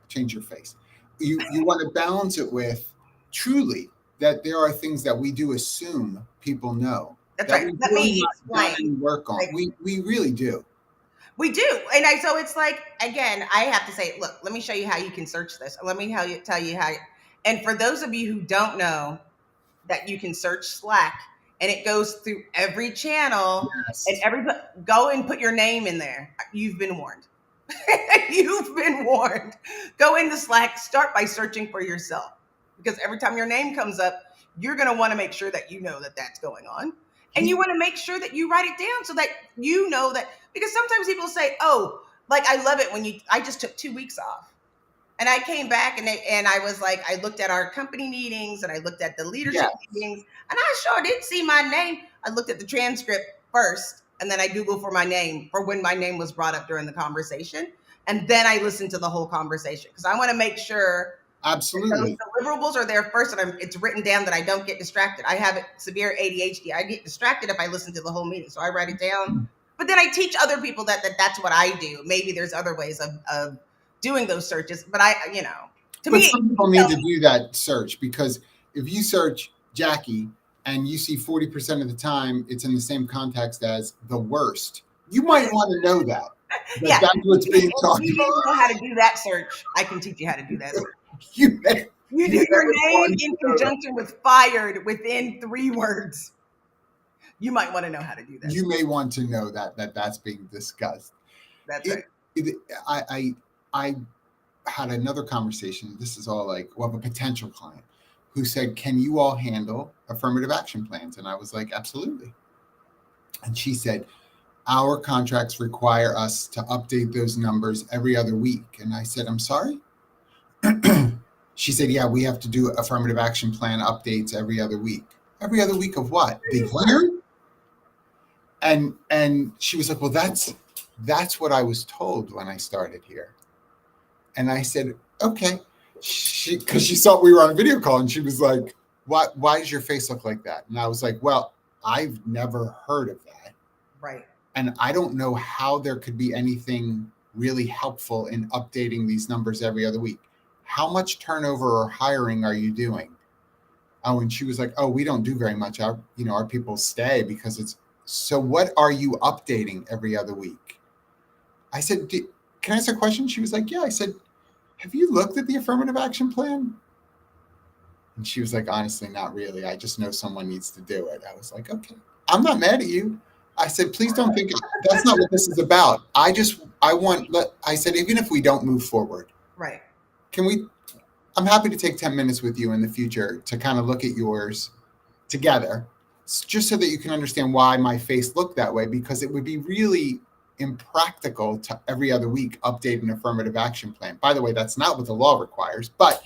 change your face. You want to balance it with truly that there are things that we do assume people know. That's that right. we've Let really me not done explain. any work on. Like, We really do. We do. So it's like, again, I have to say, look, let me show you how you can search this. Let me tell you how. And for those of you who don't know that you can search Slack and it goes through every channel and Yes. everybody go and put your name in there. You've been warned. You've been warned. Go into Slack, start by searching for yourself because every time your name comes up, you're going to want to make sure that you know that that's going on. And you want to make sure that you write it down so that you know that, because sometimes people say, oh, like, I love it when I just took 2 weeks off. And I came back and I was like, I looked at our company meetings and I looked at the leadership meetings and I sure did see my name. I looked at the transcript first and then I Googled for my name for when my name was brought up during the conversation. And then I listened to the whole conversation because I want to make sure absolutely those deliverables are there first and it's written down that I don't get distracted. I have severe ADHD. I get distracted if I listen to the whole meeting. So I write it down. But then I teach other people that's what I do. Maybe there's other ways of doing those searches, but some people need to do that search because if you search Jackie and you see 40% of the time it's in the same context as the worst, you might want to know that. Yeah, that's what's being talked you didn't know how to do that search. I can teach you how to do that search. You do your name in conjunction with fired within 3 words. You might want to know how to do that. You may want to know that's being discussed. That's right. I had another conversation. This is all like, well, a potential client who said, can you all handle affirmative action plans? And I was like, absolutely. And she said, our contracts require us to update those numbers every other week. And I said, I'm sorry? She said, yeah, we have to do affirmative action plan updates every other week. Every other week of what? The year? And she was like, well, that's what I was told when I started here. And I said, okay. Because she saw we were on a video call and she was like, why does your face look like that? And I was like, well, I've never heard of that. Right. And I don't know how there could be anything really helpful in updating these numbers every other week. How much turnover or hiring are you doing? Oh, and she was like, oh, we don't do very much. Our people stay because it's, so what are you updating every other week? I said, can I ask a question? She was like, yeah. I said, have you looked at the affirmative action plan? And she was like, honestly, not really. I just know someone needs to do it. I was like, okay, I'm not mad at you. I said, please don't think that's not what this is about. I said, even if we don't move forward, right. I'm happy to take 10 minutes with you in the future to kind of look at yours together, just so that you can understand why my face looked that way, because it would be really impractical to every other week update an affirmative action plan. By the way, that's not what the law requires, but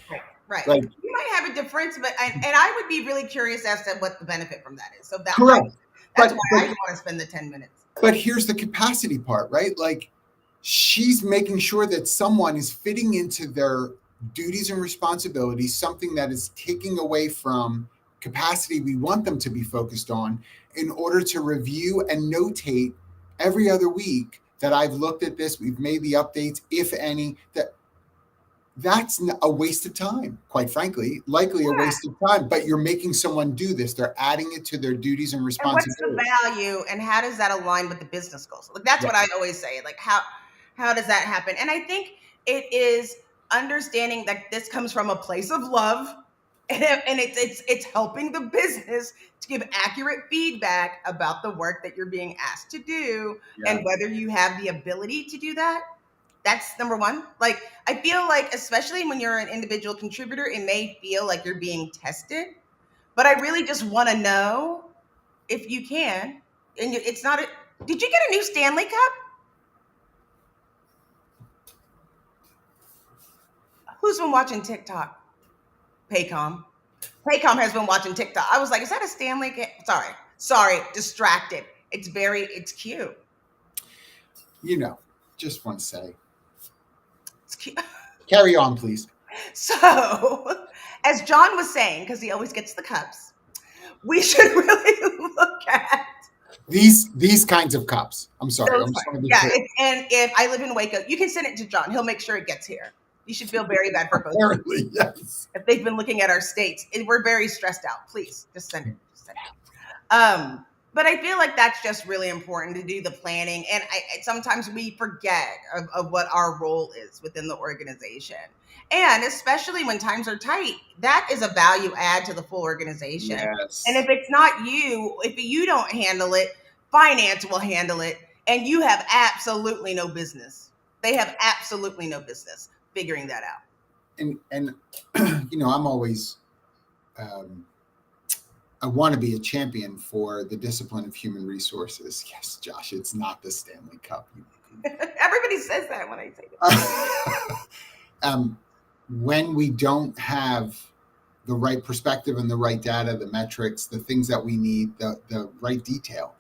right. Like, you might have a difference, but and I would be really curious as to what the benefit from that is. So that's correct. Why I want to spend the 10 minutes. But here's the capacity part, right? Like, she's making sure that someone is fitting into their duties and responsibilities, something that is taking away from capacity we want them to be focused on, in order to review and notate every other week that I've looked at this, we've made the updates, if any. That's a waste of time, quite frankly, likely a waste of time, but you're making someone do this. They're adding it to their duties and responsibilities. And what's the value and how does that align with the business goals? Like, that's what I always say. Like, how does that happen? And I think it is understanding that this comes from a place of love, and it's helping the business to give accurate feedback about the work that you're being asked to do, and whether you have the ability to do that. That's number one. Like, I feel like, especially when you're an individual contributor, it may feel like you're being tested, but I really just want to know if you can. And it's not did you get a new Stanley Cup? Who's been watching TikTok? Paycom. Paycom has been watching TikTok. I was like, is that a Stanley Cup? Sorry, distracted. It's cute. Just want to say, it's cute. Carry on, please. So, as John was saying, because he always gets the cups, we should really look at these kinds of cups. I'm sorry. And if I live in Waco, you can send it to John. He'll make sure it gets here. You should feel very bad for both. Apparently, yes. If they've been looking at our states, we're very stressed out. Please, just send it. But I feel like that's just really important to do the planning. And sometimes we forget of what our role is within the organization. And especially when times are tight, that is a value add to the full organization. Yes. And if it's not you, if you don't handle it, finance will handle it. And you have absolutely no business. They have absolutely no business figuring that out. And I'm always, I want to be a champion for the discipline of human resources. Yes, Josh, it's not the Stanley Cup. Everybody says that when I say that. When we don't have the right perspective and the right data, the metrics, the things that we need, the right detail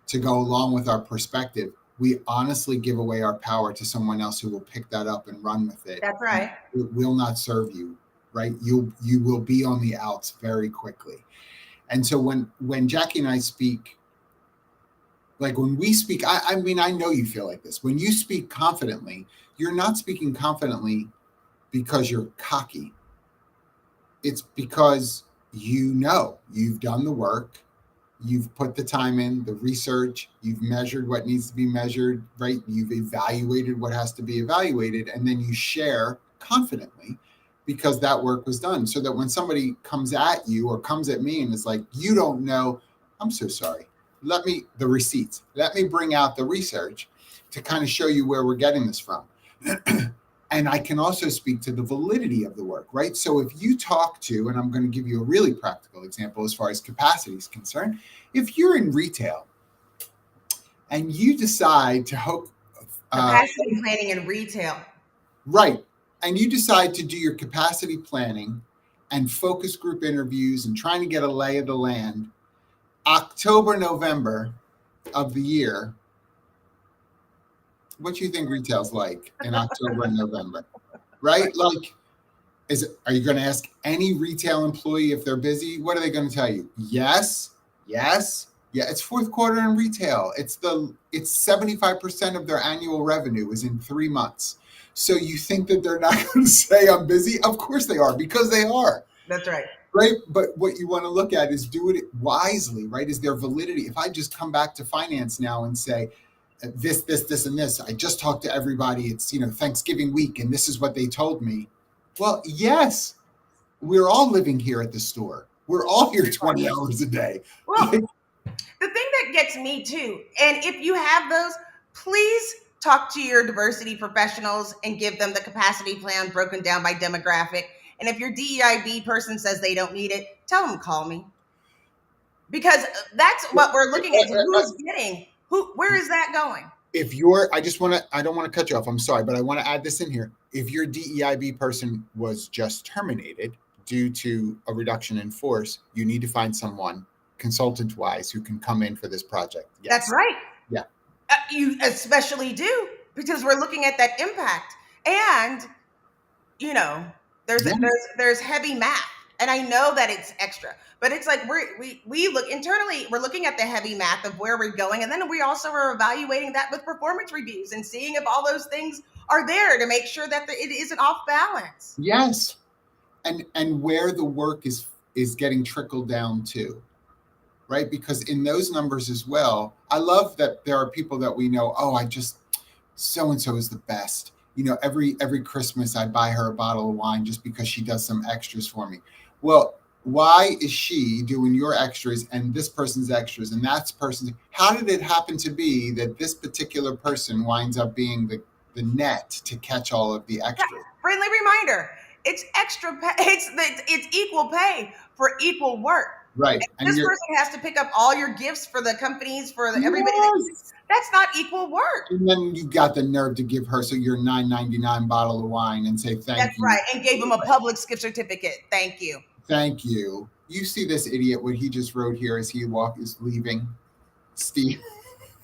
to go along with our perspective, we honestly give away our power to someone else who will pick that up and run with it. That's right. It will not serve you, right? You will be on the outs very quickly. And so when Jackie and I speak, like when we speak, I mean, I know you feel like this. When you speak confidently, you're not speaking confidently because you're cocky. It's because you've done the work, you've put the time in, the research, you've measured what needs to be measured, right? You've evaluated what has to be evaluated, and then you share confidently because that work was done. So that when somebody comes at you or comes at me and is like, you don't know, I'm so sorry. The receipts, let me bring out the research to kind of show you where we're getting this from. And I can also speak to the validity of the work, right? So if you talk to, and I'm going to give you a really practical example as far as capacity is concerned, if you're in retail and you decide to hook capacity planning in retail, right, and you decide to do your capacity planning and focus group interviews and trying to get a lay of the land, October, November of the year, what do you think retail's like in October and November, right? Like, are you going to ask any retail employee if they're busy? What are they going to tell you? Yes. Yeah, it's fourth quarter in retail. It's 75% of their annual revenue is in 3 months. So you think that they're not going to say I'm busy? Of course they are, because they are. That's right. Right. But what you want to look at is do it wisely, right? Is there validity? If I just come back to finance now and say, this, and this, I just talked to everybody. It's, Thanksgiving week, and this is what they told me. Well, yes, we're all living here at the store. We're all here 20 hours a day. Well, the thing that gets me too, and if you have those, please talk to your diversity professionals and give them the capacity plan broken down by demographic. And if your DEIB person says they don't need it, tell them call me. Because that's what we're looking at. Who's getting, where is that going? I don't want to cut you off. I'm sorry, but I want to add this in here. If your DEIB person was just terminated due to a reduction in force, you need to find someone consultant-wise who can come in for this project. Yes. That's right. Yeah. You especially do, because we're looking at that impact. And, there's heavy math. And I know that it's extra, but it's like we look internally, we're looking at the heavy math of where we're going. And then we also are evaluating that with performance reviews and seeing if all those things are there to make sure that it isn't off balance. Yes. And where the work is getting trickled down to, right? Because in those numbers as well, I love that there are people that we know, so-and-so is the best. Every Christmas I buy her a bottle of wine just because she does some extras for me. Well, why is she doing your extras and this person's extras and that's person's? How did it happen to be that this particular person winds up being the net to catch all of the extras? Yeah, friendly reminder. It's extra pay. It's equal pay for equal work. Right. And this person has to pick up all your gifts for the companies, for everybody. Yes. That's not equal work. And then you got the nerve to give her your $9.99 bottle of wine and say thank you. That's right. And gave him a Publix gift certificate. Thank you. Thank you. You see this idiot, what he just wrote here as he is leaving? Steve.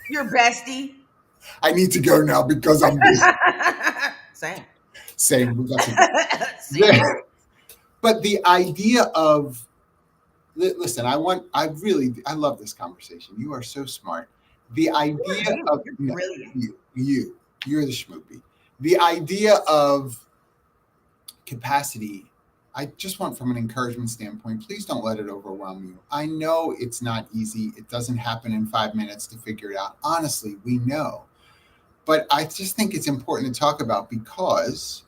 Your bestie. I need to go now because I'm busy. Same. We got to Same. But the idea of, listen, I love this conversation. You are so smart. The idea of you're the schmoopy. The idea of capacity I just want from an encouragement standpoint, please don't let it overwhelm you. I know it's not easy. It doesn't happen in 5 minutes to figure it out. Honestly, we know. But I just think it's important to talk about because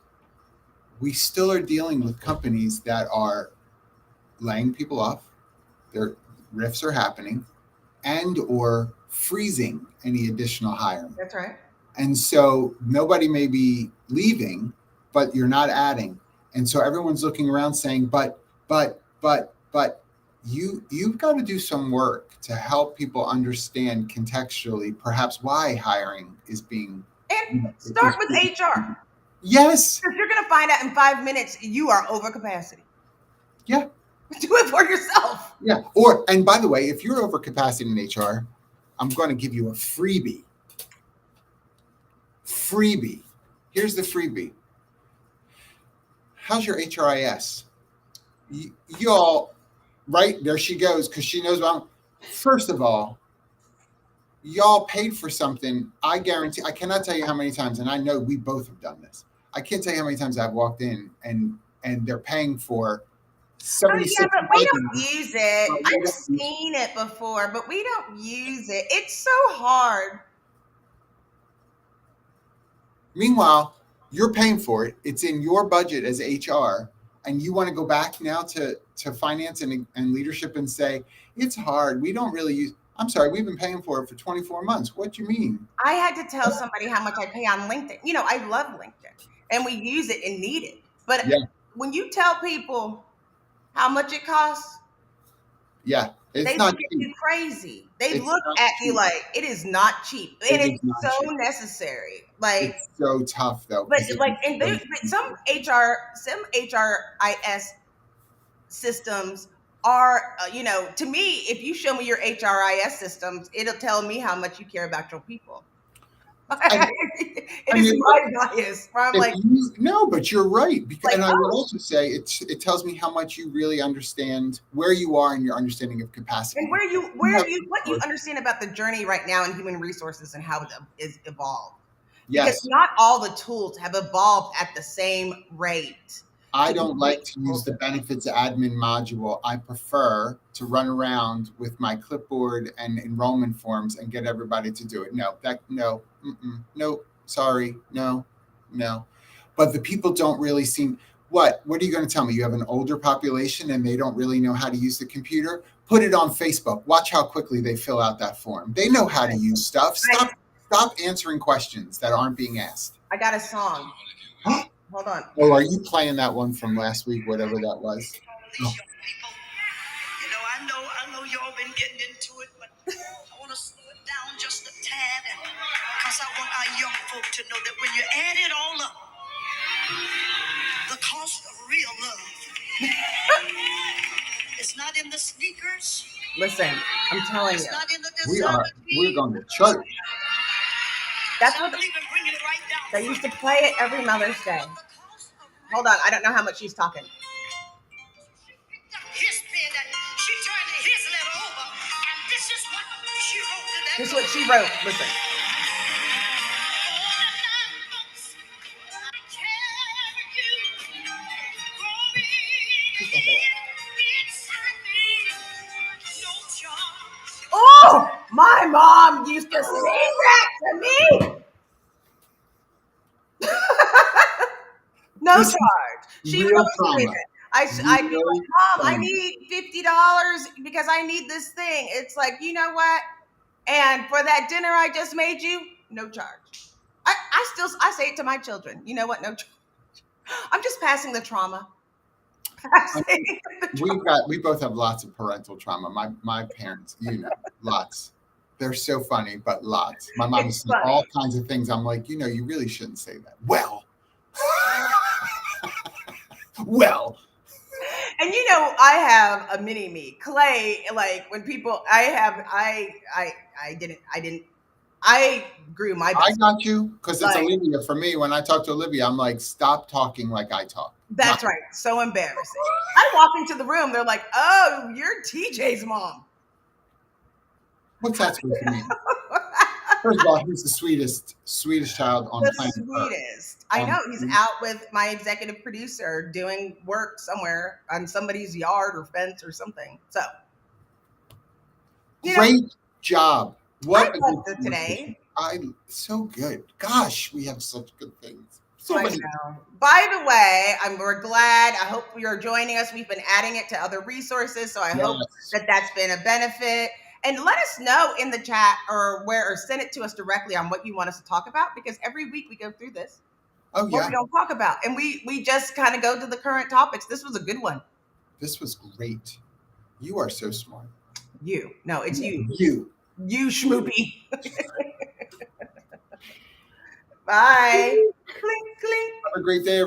we still are dealing with companies that are laying people off. Their rifts are happening and or freezing any additional hiring. That's right. And so nobody may be leaving, but you're not adding. And so everyone's looking around saying, but you've got to do some work to help people understand contextually perhaps why hiring is being. And start with HR. Yes. Because you're going to find out in 5 minutes you are over capacity. Yeah. Do it for yourself. Yeah. And by the way, if you're over capacity in HR, I'm going to give you a freebie. Here's the freebie. How's your HRIS? Y'all, right? There she goes, because she knows what First of all, y'all paid for something. I guarantee, I cannot tell you how many times, and I know we both have done this. I can't tell you how many times I've walked in and they're paying for 76. Oh, yeah, but we don't use it. I've seen it before, but we don't use it. It's so hard. Meanwhile, you're paying for it. It's in your budget as HR, and you want to go back now to finance and leadership and say, it's hard. We don't really use. I'm sorry, we've been paying for it for 24 months. What do you mean? I had to tell somebody how much I pay on LinkedIn. You know, I love LinkedIn, and we use it and need it. But when you tell people how much it costs, they look at you crazy. They look at you like it is not cheap, and it's so necessary. Like it's so tough though. But some HRIS systems are, to me, if you show me your HRIS systems, it'll tell me how much you care about your people. It is my bias. I'm like, no, but you're right. Because, and I would also say it tells me how much you really understand where you are in your understanding of capacity, and what you understand about the journey right now in human resources and how it is evolved. Yes, because not all the tools have evolved at the same rate. I don't like to use the benefits admin module. I prefer to run around with my clipboard and enrollment forms and get everybody to do it. No. Sorry, no. But the people don't really seem. What are you going to tell me? You have an older population and they don't really know how to use the computer? Put it on Facebook. Watch how quickly they fill out that form. They know how to use stuff. Stop answering questions that aren't being asked. I got a song. Hold on. Oh, are you playing that one from last week, whatever that was? Oh. I know y'all been getting into it, but I want to slow it down just a tad, because I want our young folk to know that when you add it all up, the cost of real love, it's not in the sneakers. Listen, I'm telling you, not in the we're going to church. That's what they used to play it every Mother's Day. Hold on, I don't know how much she's talking. His pen and she turned his letter over, and this is what she wrote to that. This is what she wrote. Listen. Oh, my mom used to sing that to me. No charge. She wrote it. I be like, Mom, I need $50 because I need this thing. It's like, you know what? And for that dinner I just made you, no charge. I say it to my children. You know what? No charge. I'm just passing the trauma. We both have lots of parental trauma. My parents, lots. They're so funny, but lots. My mom is saying all kinds of things. I'm like, you really shouldn't say that. Well. And I have a mini me, Clay. Like when people, I grew my best. I got you, because it's Olivia. For me, when I talk to Olivia, I'm like, stop talking like I talk. That's right. So embarrassing. I walk into the room, they're like, oh, you're TJ's mom. What's that supposed to mean? First of all, he's the sweetest child on planet Earth. Sweetest. I know. He's out with my executive producer doing work somewhere on somebody's yard or fence or something. So, great job. What I loved it today. So good. Gosh, we have such good things. So many. By the way, we're glad. I hope you're joining us. We've been adding it to other resources, so I hope that that's been a benefit. And let us know in the chat or send it to us directly on what you want us to talk about, because every week we go through this. Oh, yeah. What we don't talk about. And we just kind of go to the current topics. This was a good one. This was great. You are so smart. No, it's you. You schmoopy. Bye. Clink, clink. Have a great day,